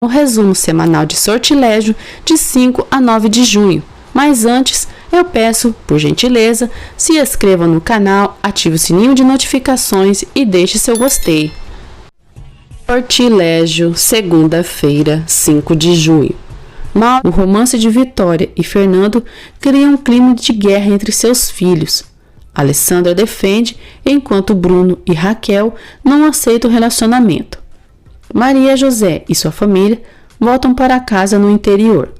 o resumo semanal de Sortilégio de 5 a 9 de junho. Mas antes, eu peço, por gentileza, se inscreva no canal, ative o sininho de notificações e deixe seu gostei. Sortilégio, segunda-feira, 5 de junho. O romance de Vitória e Fernando cria um clima de guerra entre seus filhos. Alessandra defende, enquanto Bruno e Raquel não aceitam o relacionamento. Maria José e sua família voltam para casa no interior.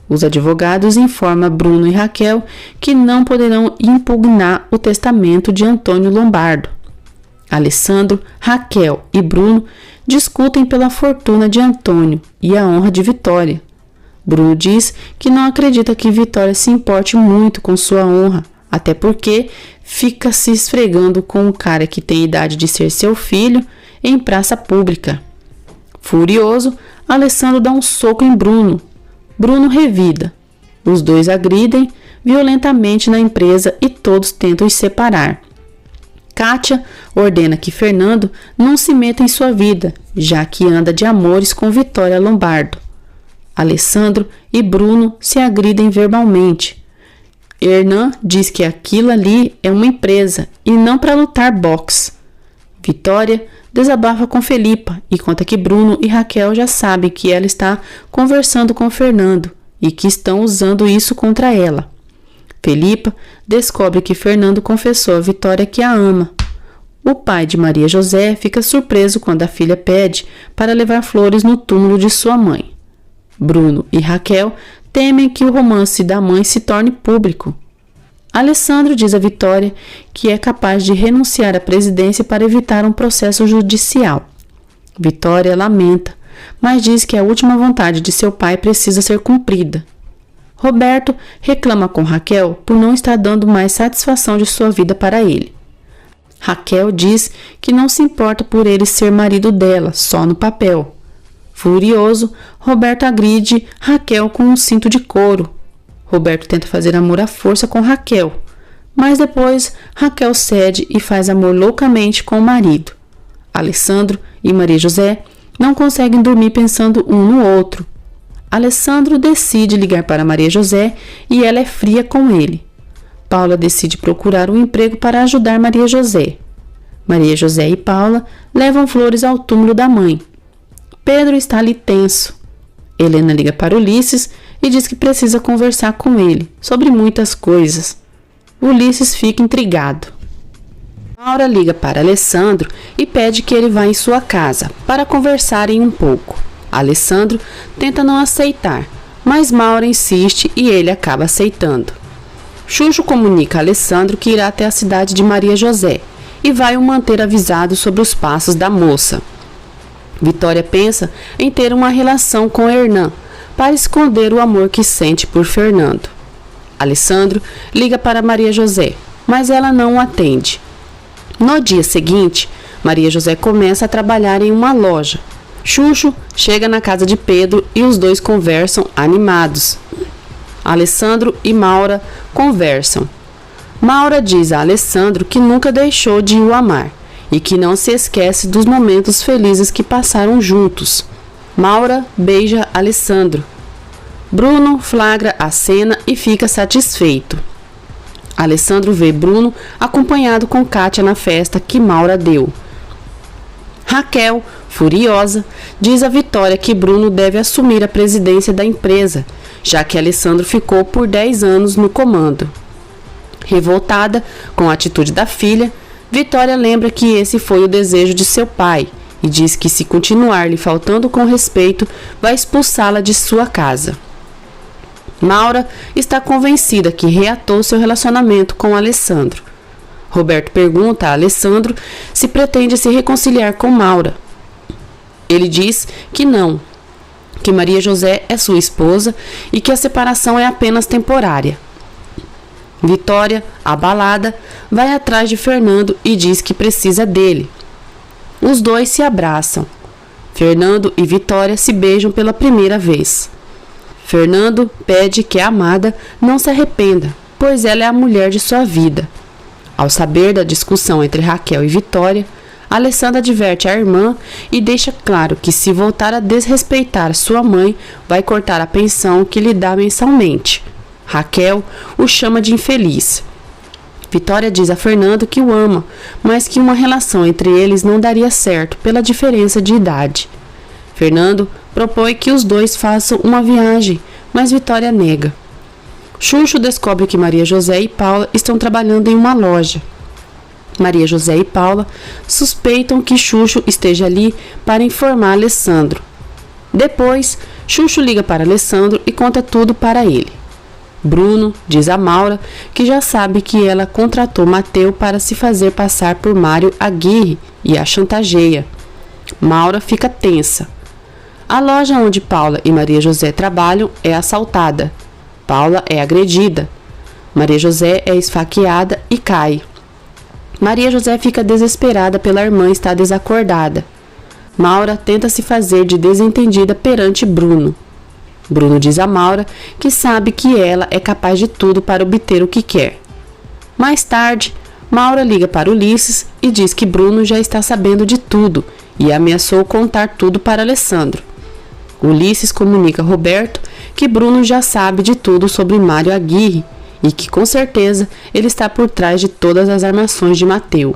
Os advogados informam Bruno e Raquel que não poderão impugnar o testamento de Antônio Lombardo. Alessandro, Raquel e Bruno discutem pela fortuna de Antônio e a honra de Vitória. Bruno diz que não acredita que Vitória se importe muito com sua honra, até porque fica se esfregando com um cara que tem idade de ser seu filho em praça pública. Furioso, Alessandro dá um soco em Bruno. Bruno revida. Os dois agridem violentamente na empresa e todos tentam os separar. Kátia ordena que Fernando não se meta em sua vida, já que anda de amores com Vitória Lombardo. Alessandro e Bruno se agridem verbalmente. Hernan diz que aquilo ali é uma empresa e não para lutar boxe. Vitória desabafa com Felipa e conta que Bruno e Raquel já sabem que ela está conversando com Fernando e que estão usando isso contra ela. Felipa descobre que Fernando confessou a Vitória que a ama. O pai de Maria José fica surpreso quando a filha pede para levar flores no túmulo de sua mãe. Bruno e Raquel temem que o romance da mãe se torne público. Alessandro diz a Vitória que é capaz de renunciar à presidência para evitar um processo judicial. Vitória lamenta, mas diz que a última vontade de seu pai precisa ser cumprida. Roberto reclama com Raquel por não estar dando mais satisfação de sua vida para ele. Raquel diz que não se importa por ele ser marido dela, só no papel. Furioso, Roberto agride Raquel com um cinto de couro. Roberto tenta fazer amor à força com Raquel, mas depois Raquel cede e faz amor loucamente com o marido. Alessandro e Maria José não conseguem dormir pensando um no outro. Alessandro decide ligar para Maria José e ela é fria com ele. Paula decide procurar um emprego para ajudar Maria José. Maria José e Paula levam flores ao túmulo da mãe. Pedro está ali tenso. Helena liga para Ulisses e diz que precisa conversar com ele sobre muitas coisas. Ulisses fica intrigado. Maura liga para Alessandro e pede que ele vá em sua casa para conversarem um pouco. Alessandro tenta não aceitar, mas Maura insiste e ele acaba aceitando. Xuxo comunica a Alessandro que irá até a cidade de Maria José e vai o manter avisado sobre os passos da moça. Vitória pensa em ter uma relação com Hernan para esconder o amor que sente por Fernando. Alessandro liga para Maria José, mas ela não o atende. No dia seguinte, Maria José começa a trabalhar em uma loja. Xuxo chega na casa de Pedro e os dois conversam animados. Alessandro e Maura conversam. Maura diz a Alessandro que nunca deixou de o amar e que não se esquece dos momentos felizes que passaram juntos. Maura beija Alessandro. Bruno flagra a cena e fica satisfeito. Alessandro vê Bruno acompanhado com Kátia na festa que Maura deu. Raquel, furiosa, diz a Vitória que Bruno deve assumir a presidência da empresa, já que Alessandro ficou por 10 anos no comando. Revoltada com a atitude da filha, Vitória lembra que esse foi o desejo de seu pai e diz que se continuar lhe faltando com respeito, vai expulsá-la de sua casa. Maura está convencida que reatou seu relacionamento com Alessandro. Roberto pergunta a Alessandro se pretende se reconciliar com Maura. Ele diz que não, que Maria José é sua esposa e que a separação é apenas temporária. Vitória, abalada, vai atrás de Fernando e diz que precisa dele. Os dois se abraçam. Fernando e Vitória se beijam pela primeira vez. Fernando pede que a amada não se arrependa, pois ela é a mulher de sua vida. Ao saber da discussão entre Raquel e Vitória, Alessandra adverte a irmã e deixa claro que se voltar a desrespeitar sua mãe, vai cortar a pensão que lhe dá mensalmente. Raquel o chama de infeliz. Vitória diz a Fernando que o ama, mas que uma relação entre eles não daria certo pela diferença de idade. Fernando propõe que os dois façam uma viagem, mas Vitória nega. Xuxo descobre que Maria José e Paula estão trabalhando em uma loja. Maria José e Paula suspeitam que Xuxo esteja ali para informar Alessandro. Depois, Xuxo liga para Alessandro e conta tudo para ele. Bruno diz a Maura que já sabe que ela contratou Mateu para se fazer passar por Mário Aguirre e a chantageia. Maura fica tensa. A loja onde Paula e Maria José trabalham é assaltada. Paula é agredida. Maria José é esfaqueada e cai. Maria José fica desesperada pela irmã estar desacordada. Maura tenta se fazer de desentendida perante Bruno. Bruno diz a Maura que sabe que ela é capaz de tudo para obter o que quer. Mais tarde, Maura liga para Ulisses e diz que Bruno já está sabendo de tudo e ameaçou contar tudo para Alessandro. Ulisses comunica a Roberto que Bruno já sabe de tudo sobre Mário Aguirre e que com certeza ele está por trás de todas as armações de Mateu.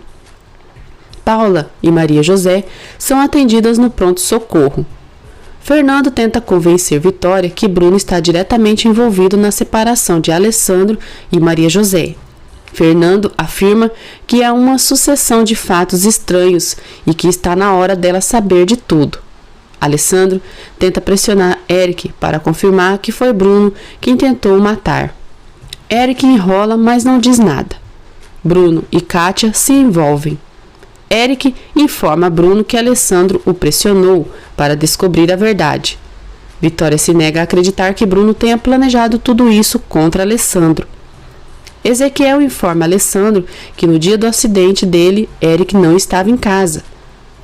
Paula e Maria José são atendidas no pronto-socorro. Fernando tenta convencer Vitória que Bruno está diretamente envolvido na separação de Alessandro e Maria José. Fernando afirma que há uma sucessão de fatos estranhos e que está na hora dela saber de tudo. Alessandro tenta pressionar Eric para confirmar que foi Bruno quem tentou o matar. Eric enrola, mas não diz nada. Bruno e Kátia se envolvem. Eric informa Bruno que Alessandro o pressionou para descobrir a verdade. Vitória se nega a acreditar que Bruno tenha planejado tudo isso contra Alessandro. Ezequiel informa Alessandro que no dia do acidente dele, Eric não estava em casa.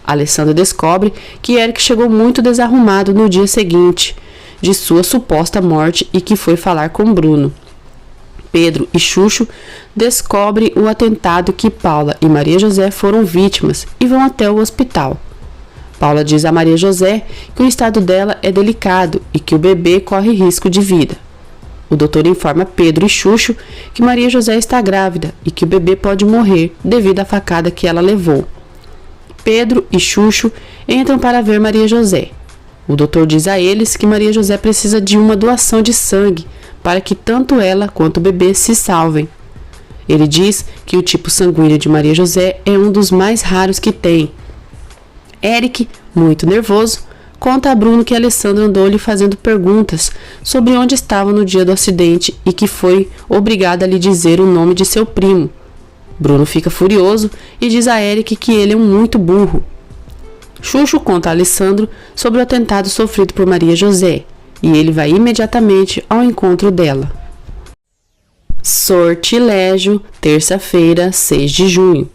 Alessandro descobre que Eric chegou muito desarrumado no dia seguinte de sua suposta morte e que foi falar com Bruno. Pedro e Xuxo descobrem o atentado que Paula e Maria José foram vítimas e vão até o hospital. Paula diz a Maria José que o estado dela é delicado e que o bebê corre risco de vida. O doutor informa Pedro e Xuxo que Maria José está grávida e que o bebê pode morrer devido à facada que ela levou. Pedro e Xuxo entram para ver Maria José. O doutor diz a eles que Maria José precisa de uma doação de sangue para que tanto ela quanto o bebê se salvem. Ele diz que o tipo sanguíneo de Maria José é um dos mais raros que tem. Eric, muito nervoso, conta a Bruno que Alessandro andou lhe fazendo perguntas sobre onde estava no dia do acidente e que foi obrigado a lhe dizer o nome de seu primo. Bruno fica furioso e diz a Eric que ele é muito burro. Xuxo conta a Alessandro sobre o atentado sofrido por Maria José e ele vai imediatamente ao encontro dela. Sortilégio, terça-feira, 6 de junho.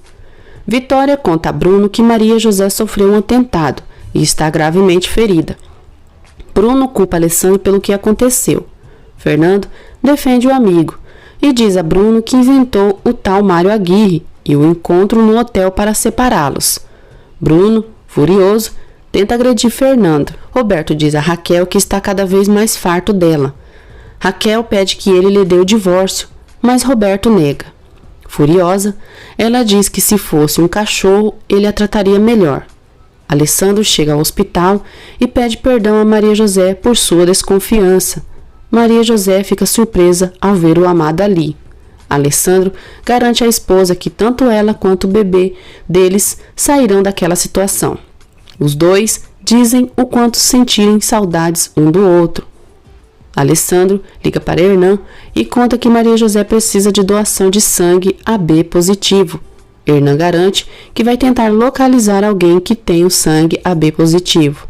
Vitória conta a Bruno que Maria José sofreu um atentado e está gravemente ferida. Bruno culpa Alessandro pelo que aconteceu. Fernando defende o amigo e diz a Bruno que inventou o tal Mário Aguirre e o encontro no hotel para separá-los. Bruno, furioso, tenta agredir Fernando. Roberto diz a Raquel que está cada vez mais farto dela. Raquel pede que ele lhe dê o divórcio, mas Roberto nega. Furiosa, ela diz que se fosse um cachorro, ele a trataria melhor. Alessandro chega ao hospital e pede perdão a Maria José por sua desconfiança. Maria José fica surpresa ao ver o amado ali. Alessandro garante à esposa que tanto ela quanto o bebê deles sairão daquela situação. Os dois dizem o quanto sentirem saudades um do outro. Alessandro liga para Hernan e conta que Maria José precisa de doação de sangue AB positivo. Hernan garante que vai tentar localizar alguém que tem o sangue AB positivo.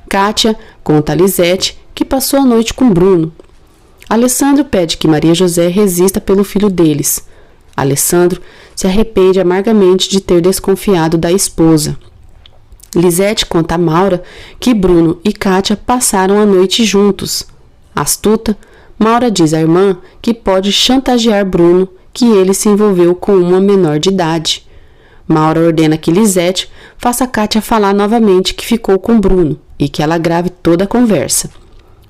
Kátia conta a Lisete que passou a noite com Bruno. Alessandro pede que Maria José resista pelo filho deles. Alessandro se arrepende amargamente de ter desconfiado da esposa. Lisete conta a Maura que Bruno e Kátia passaram a noite juntos. Astuta, Maura diz à irmã que pode chantagear Bruno que ele se envolveu com uma menor de idade. Maura ordena que Lisete faça Kátia falar novamente que ficou com Bruno e que ela grave toda a conversa.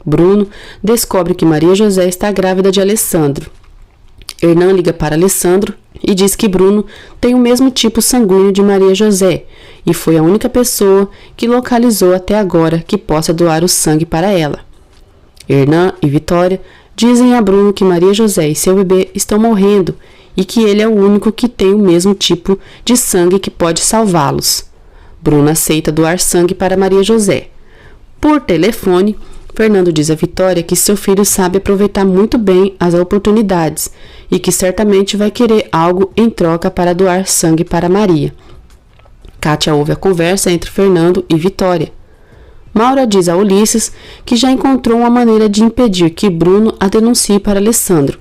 Bruno descobre que Maria José está grávida de Alessandro. Hernan liga para Alessandro e diz que Bruno tem o mesmo tipo sanguíneo de Maria José e foi a única pessoa que localizou até agora que possa doar o sangue para ela. Hernan e Vitória dizem a Bruno que Maria José e seu bebê estão morrendo e que ele é o único que tem o mesmo tipo de sangue que pode salvá-los. Bruno aceita doar sangue para Maria José. Por telefone, Fernando diz a Vitória que seu filho sabe aproveitar muito bem as oportunidades e que certamente vai querer algo em troca para doar sangue para Maria. Kátia ouve a conversa entre Fernando e Vitória. Maura diz a Ulisses que já encontrou uma maneira de impedir que Bruno a denuncie para Alessandro.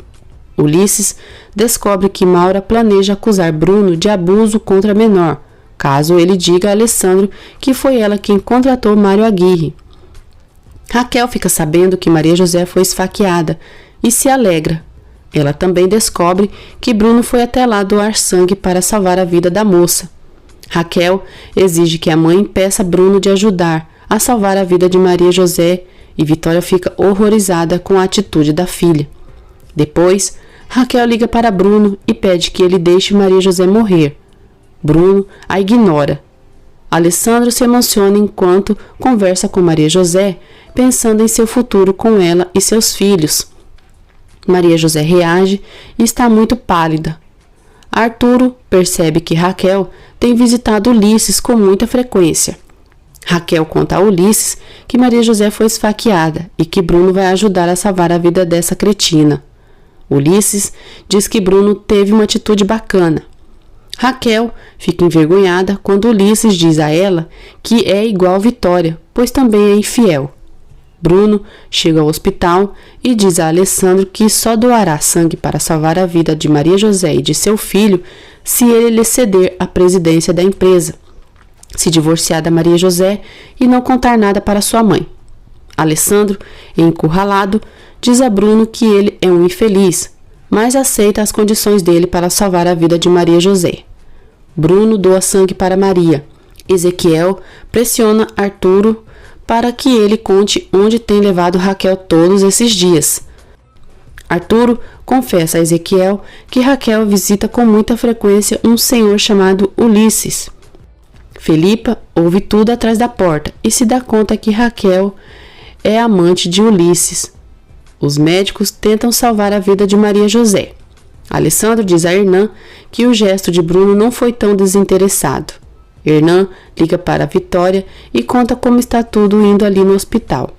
Ulisses descobre que Maura planeja acusar Bruno de abuso contra a menor, caso ele diga a Alessandro que foi ela quem contratou Mário Aguirre. Raquel fica sabendo que Maria José foi esfaqueada e se alegra. Ela também descobre que Bruno foi até lá doar sangue para salvar a vida da moça. Raquel exige que a mãe impeça Bruno de ajudar a salvar a vida de Maria José e Vitória fica horrorizada com a atitude da filha. Depois, Raquel liga para Bruno e pede que ele deixe Maria José morrer. Bruno a ignora. Alessandro se emociona enquanto conversa com Maria José, pensando em seu futuro com ela e seus filhos. Maria José reage e está muito pálida. Arturo percebe que Raquel tem visitado Ulisses com muita frequência. Raquel conta a Ulisses que Maria José foi esfaqueada e que Bruno vai ajudar a salvar a vida dessa cretina. Ulisses diz que Bruno teve uma atitude bacana. Raquel fica envergonhada quando Ulisses diz a ela que é igual Vitória, pois também é infiel. Bruno chega ao hospital e diz a Alessandro que só doará sangue para salvar a vida de Maria José e de seu filho se ele lhe ceder a presidência da empresa, se divorciar da Maria José e não contar nada para sua mãe. Alessandro, encurralado, diz a Bruno que ele é um infeliz, mas aceita as condições dele para salvar a vida de Maria José. Bruno doa sangue para Maria. Ezequiel pressiona Arturo para que ele conte onde tem levado Raquel todos esses dias. Arturo confessa a Ezequiel que Raquel visita com muita frequência um senhor chamado Ulisses. Felipa ouve tudo atrás da porta e se dá conta que Raquel é amante de Ulisses. Os médicos tentam salvar a vida de Maria José. Alessandro diz a Hernan que o gesto de Bruno não foi tão desinteressado. Hernan liga para Vitória e conta como está tudo indo ali no hospital.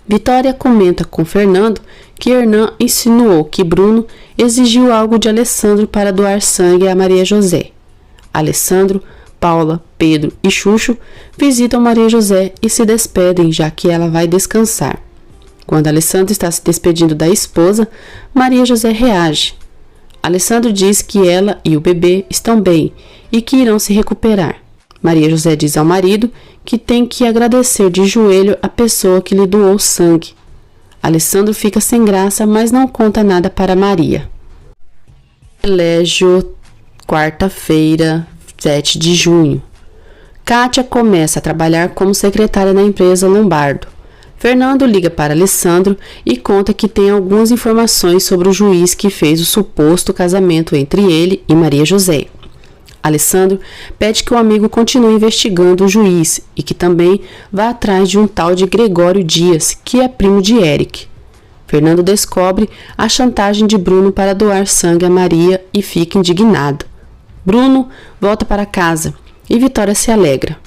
Vitória comenta com Fernando que Hernan insinuou que Bruno exigiu algo de Alessandro para doar sangue a Maria José. Alessandro, Paula, Pedro e Xuxo visitam Maria José e se despedem, já que ela vai descansar. Quando Alessandro está se despedindo da esposa, Maria José reage. Alessandro diz que ela e o bebê estão bem e que irão se recuperar. Maria José diz ao marido que tem que agradecer de joelho a pessoa que lhe doou sangue. Alessandro fica sem graça, mas não conta nada para Maria. Colégio, quarta-feira, 7 de junho. Kátia começa a trabalhar como secretária na empresa Lombardo. Fernando liga para Alessandro e conta que tem algumas informações sobre o juiz que fez o suposto casamento entre ele e Maria José. Alessandro pede que o amigo continue investigando o juiz e que também vá atrás de um tal de Gregório Dias, que é primo de Eric. Fernando descobre a chantagem de Bruno para doar sangue a Maria e fica indignado. Bruno volta para casa e Vitória se alegra.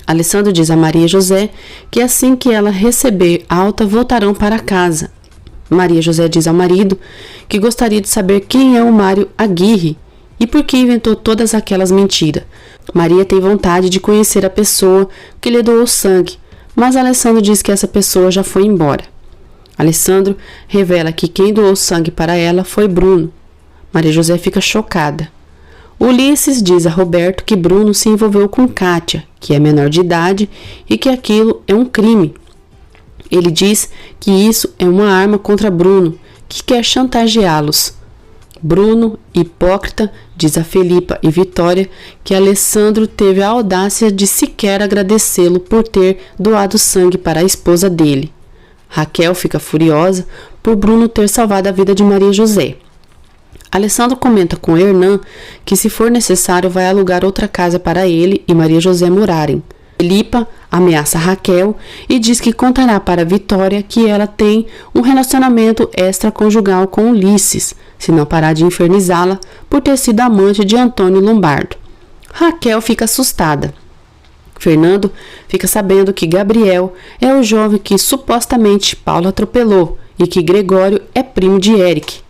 Alessandro diz a Maria José que assim que ela receber alta, voltarão para casa. Maria José diz ao marido que gostaria de saber quem é o Mário Aguirre e por que inventou todas aquelas mentiras. Maria tem vontade de conhecer a pessoa que lhe doou sangue, mas Alessandro diz que essa pessoa já foi embora. Alessandro revela que quem doou sangue para ela foi Bruno. Maria José fica chocada. Ulisses diz a Roberto que Bruno se envolveu com Kátia, que é menor de idade, e que aquilo é um crime. Ele diz que isso é uma arma contra Bruno, que quer chantageá-los. Bruno, hipócrita, diz a Felipa e Vitória que Alessandro teve a audácia de sequer agradecê-lo por ter doado sangue para a esposa dele. Raquel fica furiosa por Bruno ter salvado a vida de Maria José. Alessandro comenta com Hernan que, se for necessário, vai alugar outra casa para ele e Maria José morarem. Felipa ameaça Raquel e diz que contará para Vitória que ela tem um relacionamento extraconjugal com Ulisses, se não parar de infernizá-la por ter sido amante de Antônio Lombardo. Raquel fica assustada. Fernando fica sabendo que Gabriel é o jovem que supostamente Paulo atropelou e que Gregório é primo de Eric.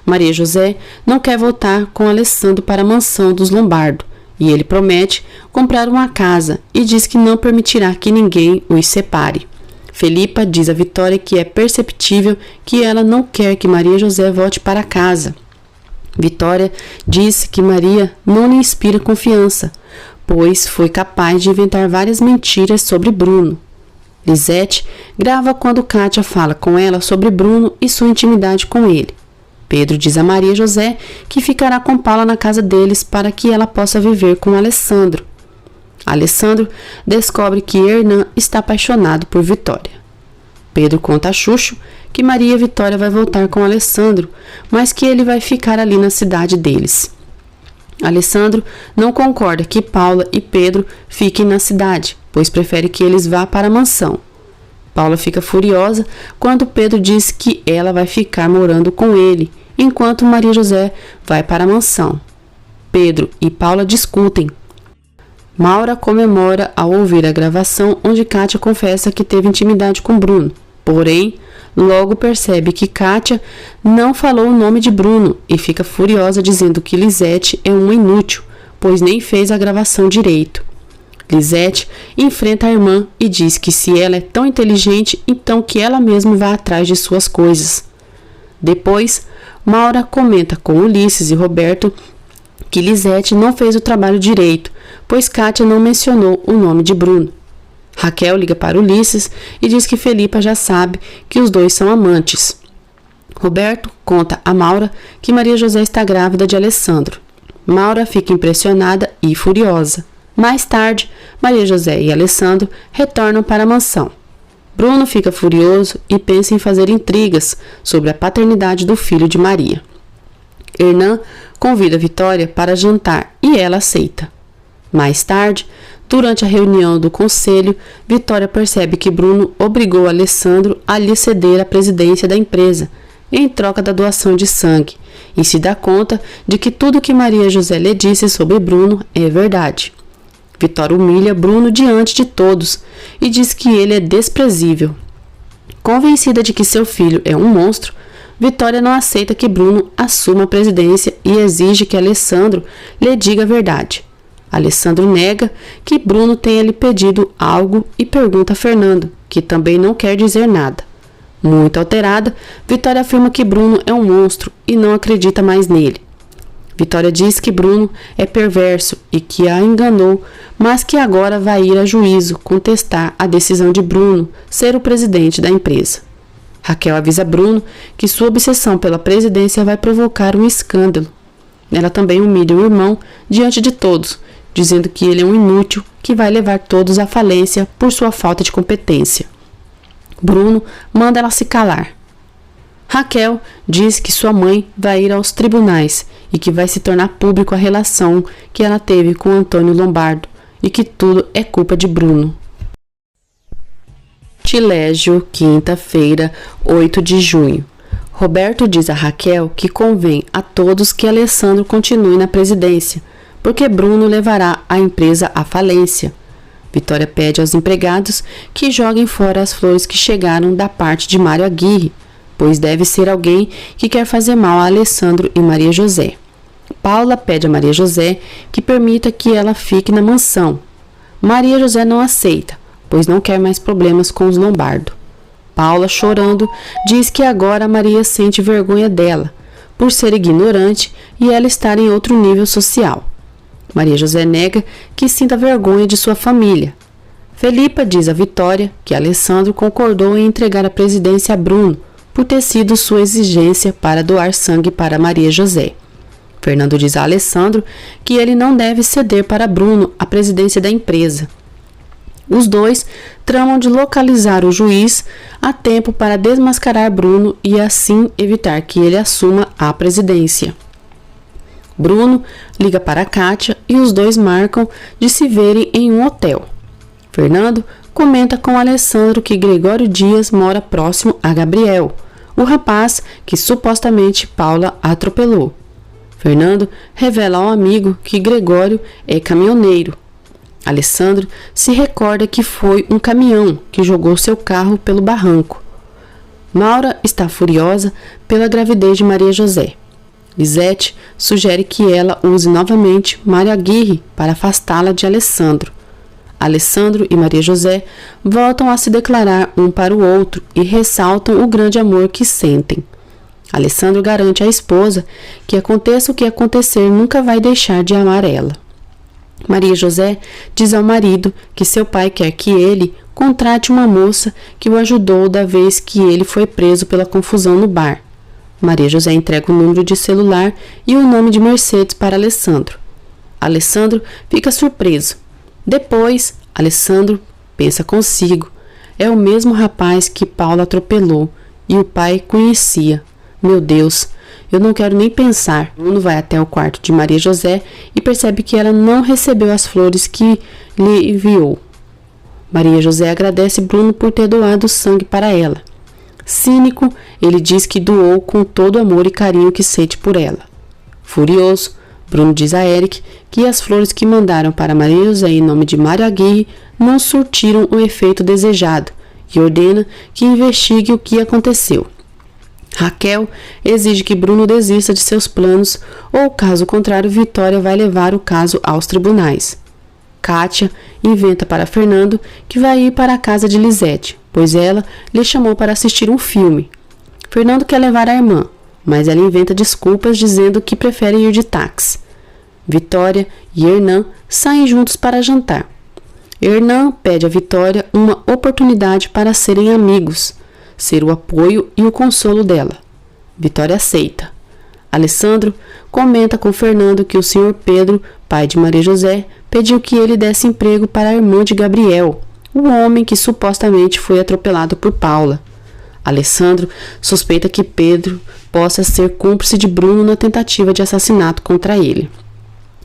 Maria José não quer voltar com Alessandro para a mansão dos Lombardo e ele promete comprar uma casa e diz que não permitirá que ninguém os separe. Felipa diz a Vitória que é perceptível que ela não quer que Maria José volte para casa. Vitória diz que Maria não lhe inspira confiança, pois foi capaz de inventar várias mentiras sobre Bruno. Lisete grava quando Kátia fala com ela sobre Bruno e sua intimidade com ele. Pedro diz a Maria José que ficará com Paula na casa deles para que ela possa viver com Alessandro. Alessandro descobre que Hernan está apaixonado por Vitória. Pedro conta a Xuxo que Maria Vitória vai voltar com Alessandro, mas que ele vai ficar ali na cidade deles. Alessandro não concorda que Paula e Pedro fiquem na cidade, pois prefere que eles vá para a mansão. Paula fica furiosa quando Pedro diz que ela vai ficar morando com ele, enquanto Maria José vai para a mansão. Pedro e Paula discutem. Maura comemora ao ouvir a gravação onde Kátia confessa que teve intimidade com Bruno. Porém, logo percebe que Kátia não falou o nome de Bruno e fica furiosa dizendo que Lisete é uma inútil, pois nem fez a gravação direito. Lisete enfrenta a irmã e diz que se ela é tão inteligente, então que ela mesma vá atrás de suas coisas. Depois, Maura comenta com Ulisses e Roberto que Lisete não fez o trabalho direito, pois Kátia não mencionou o nome de Bruno. Raquel liga para Ulisses e diz que Felipa já sabe que os dois são amantes. Roberto conta a Maura que Maria José está grávida de Alessandro. Maura fica impressionada e furiosa. Mais tarde, Maria José e Alessandro retornam para a mansão. Bruno fica furioso e pensa em fazer intrigas sobre a paternidade do filho de Maria. Hernan convida Vitória para jantar e ela aceita. Mais tarde, durante a reunião do conselho, Vitória percebe que Bruno obrigou Alessandro a lhe ceder a presidência da empresa, em troca da doação de sangue, e se dá conta de que tudo que Maria José lhe disse sobre Bruno é verdade. Vitória humilha Bruno diante de todos e diz que ele é desprezível. Convencida de que seu filho é um monstro, Vitória não aceita que Bruno assuma a presidência e exige que Alessandro lhe diga a verdade. Alessandro nega que Bruno tenha lhe pedido algo e pergunta a Fernando, que também não quer dizer nada. Muito alterada, Vitória afirma que Bruno é um monstro e não acredita mais nele. Vitória diz que Bruno é perverso e que a enganou, mas que agora vai ir a juízo contestar a decisão de Bruno ser o presidente da empresa. Raquel avisa Bruno que sua obsessão pela presidência vai provocar um escândalo. Ela também humilha o irmão diante de todos, dizendo que ele é um inútil que vai levar todos à falência por sua falta de competência. Bruno manda ela se calar. Raquel diz que sua mãe vai ir aos tribunais e que vai se tornar público a relação que ela teve com Antônio Lombardo e que tudo é culpa de Bruno. Tilégio, quinta-feira, 8 de junho. Roberto diz a Raquel que convém a todos que Alessandro continue na presidência, porque Bruno levará a empresa à falência. Vitória pede aos empregados que joguem fora as flores que chegaram da parte de Mário Aguirre, pois deve ser alguém que quer fazer mal a Alessandro e Maria José. Paula pede a Maria José que permita que ela fique na mansão. Maria José não aceita, pois não quer mais problemas com os Lombardo. Paula, chorando, diz que agora Maria sente vergonha dela, por ser ignorante e ela estar em outro nível social. Maria José nega que sinta vergonha de sua família. Felipa diz a Vitória que Alessandro concordou em entregar a presidência a Bruno, por ter sido sua exigência para doar sangue para Maria José. Fernando diz a Alessandro que ele não deve ceder para Bruno a presidência da empresa. Os dois tramam de localizar o juiz a tempo para desmascarar Bruno e assim evitar que ele assuma a presidência. Bruno liga para Kátia e os dois marcam de se verem em um hotel. Fernando comenta com Alessandro que Gregório Dias mora próximo a Gabriel, o rapaz que supostamente Paula atropelou. Fernando revela ao amigo que Gregório é caminhoneiro. Alessandro se recorda que foi um caminhão que jogou seu carro pelo barranco. Maura está furiosa pela gravidez de Maria José. Lisete sugere que ela use novamente Mário Aguirre para afastá-la de Alessandro. Alessandro e Maria José voltam a se declarar um para o outro e ressaltam o grande amor que sentem. Alessandro garante à esposa que aconteça o que acontecer, nunca vai deixar de amar ela. Maria José diz ao marido que seu pai quer que ele contrate uma moça que o ajudou da vez que ele foi preso pela confusão no bar. Maria José entrega o número de celular e o nome de Mercedes para Alessandro. Alessandro fica surpreso. Depois, Alessandro pensa consigo. É o mesmo rapaz que Paula atropelou e o pai conhecia. Meu Deus, eu não quero nem pensar. Bruno vai até o quarto de Maria José e percebe que ela não recebeu as flores que lhe enviou. Maria José agradece Bruno por ter doado sangue para ela. Cínico, ele diz que doou com todo o amor e carinho que sente por ela. Furioso, Bruno diz a Eric que as flores que mandaram para Maria José em nome de Mário Aguirre não surtiram o efeito desejado e ordena que investigue o que aconteceu. Raquel exige que Bruno desista de seus planos ou, caso contrário, Vitória vai levar o caso aos tribunais. Kátia inventa para Fernando que vai ir para a casa de Lisete, pois ela lhe chamou para assistir um filme. Fernando quer levar a irmã, mas ela inventa desculpas dizendo que prefere ir de táxi. Vitória e Hernan saem juntos para jantar. Hernan pede a Vitória uma oportunidade para serem amigos, ser o apoio e o consolo dela. Vitória aceita. Alessandro comenta com Fernando que o Sr. Pedro, pai de Maria José, pediu que ele desse emprego para a irmã de Gabriel, o homem que supostamente foi atropelado por Paula. Alessandro suspeita que Pedro possa ser cúmplice de Bruno na tentativa de assassinato contra ele.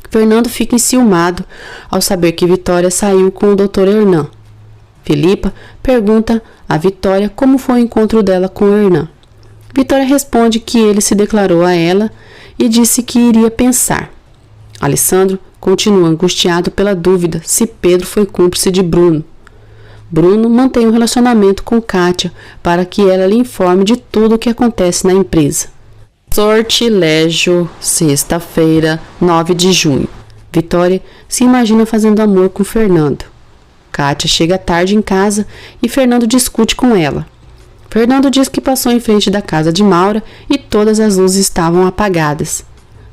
Fernando fica enciumado ao saber que Vitória saiu com o Dr. Hernan. Felipa pergunta a Vitória como foi o encontro dela com Hernan. Vitória responde que ele se declarou a ela e disse que iria pensar. Alessandro continua angustiado pela dúvida se Pedro foi cúmplice de Bruno. Bruno mantém um relacionamento com Kátia para que ela lhe informe de tudo o que acontece na empresa. Sortilégio, sexta-feira, 9 de junho. Vitória se imagina fazendo amor com Fernando. Kátia chega tarde em casa e Fernando discute com ela. Fernando diz que passou em frente da casa de Maura e todas as luzes estavam apagadas.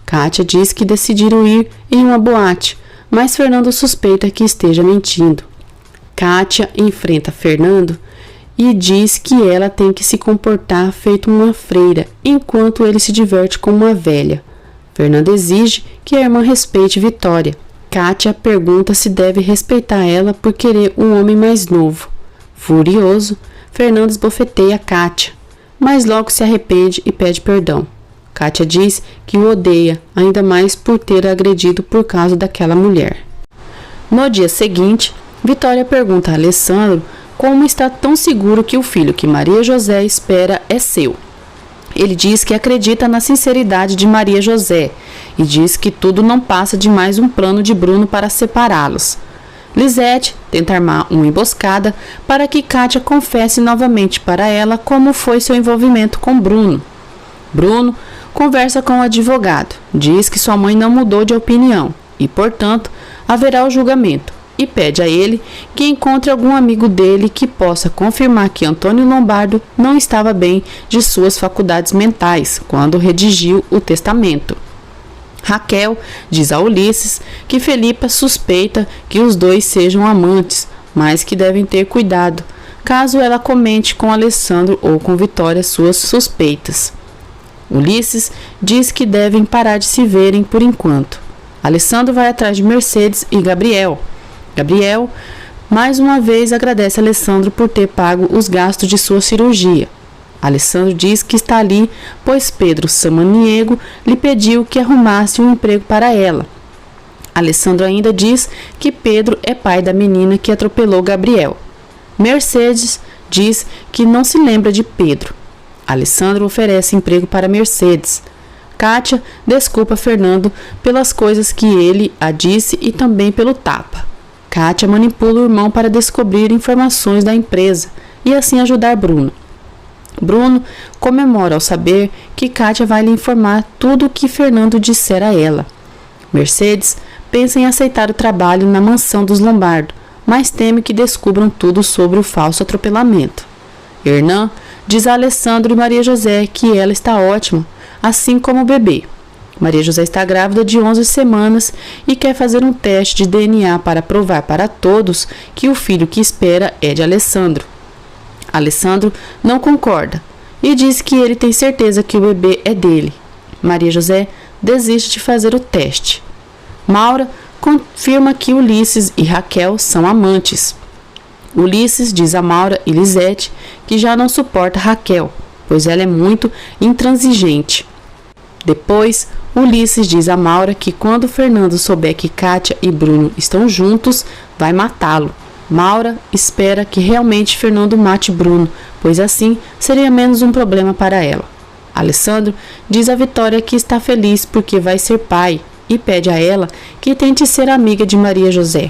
Kátia diz que decidiram ir em uma boate, mas Fernando suspeita que esteja mentindo. Kátia enfrenta Fernando e diz que ela tem que se comportar feito uma freira, enquanto ele se diverte com uma velha. Fernando exige que a irmã respeite Vitória. Kátia pergunta se deve respeitar ela por querer um homem mais novo. Furioso, Fernando esbofeteia Kátia, mas logo se arrepende e pede perdão. Kátia diz que o odeia, ainda mais por ter agredido por causa daquela mulher. No dia seguinte, Vitória pergunta a Alessandro como está tão seguro que o filho que Maria José espera é seu. Ele diz que acredita na sinceridade de Maria José e diz que tudo não passa de mais um plano de Bruno para separá-los. Lisete tenta armar uma emboscada para que Kátia confesse novamente para ela como foi seu envolvimento com Bruno. Bruno conversa com o advogado, diz que sua mãe não mudou de opinião e, portanto, haverá o julgamento, e pede a ele que encontre algum amigo dele que possa confirmar que Antônio Lombardo não estava bem de suas faculdades mentais quando redigiu o testamento. Raquel diz a Ulisses que Felipa suspeita que os dois sejam amantes, mas que devem ter cuidado, caso ela comente com Alessandro ou com Vitória suas suspeitas. Ulisses diz que devem parar de se verem por enquanto. Alessandro vai atrás de Mercedes e Gabriel. Gabriel, mais uma vez, agradece a Alessandro por ter pago os gastos de sua cirurgia. Alessandro diz que está ali, pois Pedro Samaniego lhe pediu que arrumasse um emprego para ela. Alessandro ainda diz que Pedro é pai da menina que atropelou Gabriel. Mercedes diz que não se lembra de Pedro. Alessandro oferece emprego para Mercedes. Kátia desculpa Fernando pelas coisas que ele a disse e também pelo tapa. Kátia manipula o irmão para descobrir informações da empresa e assim ajudar Bruno. Bruno comemora ao saber que Kátia vai lhe informar tudo o que Fernando disser a ela. Mercedes pensa em aceitar o trabalho na mansão dos Lombardo, mas teme que descubram tudo sobre o falso atropelamento. Hernan diz a Alessandro e Maria José que ela está ótima, assim como o bebê. Maria José está grávida de 11 semanas e quer fazer um teste de DNA para provar para todos que o filho que espera é de Alessandro. Alessandro não concorda e diz que ele tem certeza que o bebê é dele. Maria José desiste de fazer o teste. Maura confirma que Ulisses e Raquel são amantes. Ulisses diz a Maura e Lisete que já não suporta Raquel, pois ela é muito intransigente. Depois, Ulisses diz a Maura que quando Fernando souber que Kátia e Bruno estão juntos, vai matá-lo. Maura espera que realmente Fernando mate Bruno, pois assim seria menos um problema para ela. Alessandro diz a Vitória que está feliz porque vai ser pai e pede a ela que tente ser amiga de Maria José.